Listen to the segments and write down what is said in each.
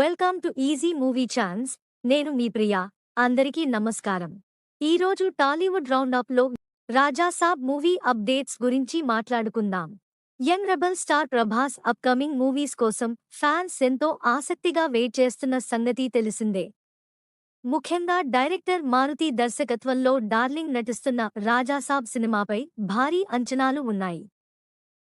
Welcome to easy movie chance. నేను మీ ప్రియా. అందరికీ నమస్కారం. ఈరోజు టాలీవుడ్ రౌండప్లో రాజాసాబ్ మూవీ అప్డేట్స్ గురించి మాట్లాడుకుందాం. Young rebel star Prabhas upcoming movies కోసం ఫ్యాన్స్ ఎంతో ఆసక్తిగా వెయిట్ చేస్తున్న సంగతి తెలిసిందే. ముఖ్యంగా డైరెక్టర్ మారుతి దర్శకత్వంలో డార్లింగ్ నటిస్తున్న రాజాసాబ్ సినిమాపై భారీ అంచనాలు ఉన్నాయి.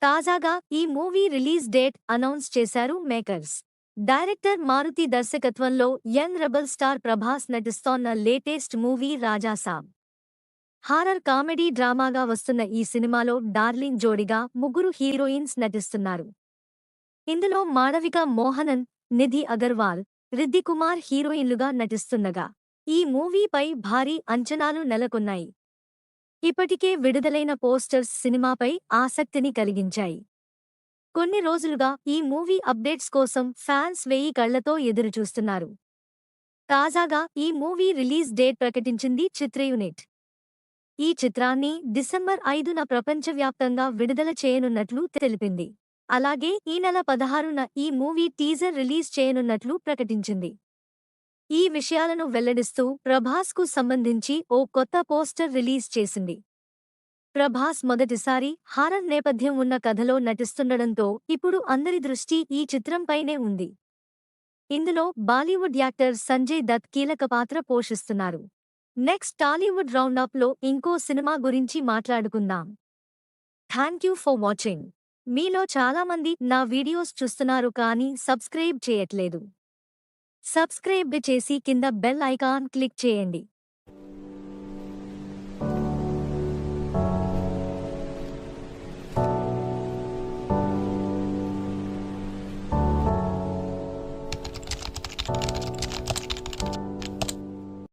తాజాగా ఈ మూవీ రిలీజ్ డేట్ అనౌన్స్ చేశారు మేకర్స్. డైరెక్టర్ మారుతి దర్శకత్వంలో యంగ్ రెబల్ స్టార్ ప్రభాస్ నటిస్తోన్న latest movie Raja Saab. Horror comedy డ్రామాగా వస్తున్న ఈ సినిమాలో డార్లింగ్ జోడిగా ముగ్గురు హీరోయిన్స్ నటిస్తున్నారు. ఇందులో మాళవిక మోహనన్, నిధి అగర్వాల్, రిద్ధి కుమార్ హీరోయిన్లుగా నటిస్తుండగా ఈ మూవీపై భారీ అంచనాలు నెలకొన్నాయి. ఇప్పటికే విడుదలైన పోస్టర్స్ సినిమాపై ఆసక్తిని కలిగించాయి. కొన్ని రోజులుగా ఈ మూవీ అప్డేట్స్ కోసం ఫ్యాన్స్ 1000 కళ్లతో ఎదురుచూస్తున్నారు. తాజాగా ఈ మూవీ రిలీజ్ డేట్ ప్రకటించింది చిత్ర యూనిట్. ఈ చిత్రాన్ని డిసెంబర్ 5న ప్రపంచవ్యాప్తంగా విడుదల చేయనున్నట్లు తెలిపింది. అలాగే ఈ నెల 16న ఈ మూవీ టీజర్ రిలీజ్ చేయనున్నట్లు ప్రకటించింది. ఈ విషయాలను వెల్లడిస్తూ ప్రభాస్కు సంబంధించి ఓ కొత్త పోస్టర్ రిలీజ్ చేసింది. ప్రభాస్ మొదటిసారి హారర్ నేపథ్యం ఉన్న కథలో నటిస్తుండడంతో ఇప్పుడు అందరి దృష్టి ఈ చిత్రంపైనే ఉంది. ఇందులో బాలీవుడ్ యాక్టర్ సంజయ్ దత్ కీలక పాత్ర పోషిస్తున్నారు. నెక్స్ట్ టాలీవుడ్ రౌండప్లో ఇంకో సినిమా గురించి మాట్లాడుకుందాం. Thank you for watching. మీలో చాలామంది నా వీడియోస్ చూస్తున్నారు కానీ సబ్స్క్రైబ్ చేయట్లేదు. సబ్స్క్రైబ్ చేసి కింద బెల్ ఐకాన్ క్లిక్ చేయండి.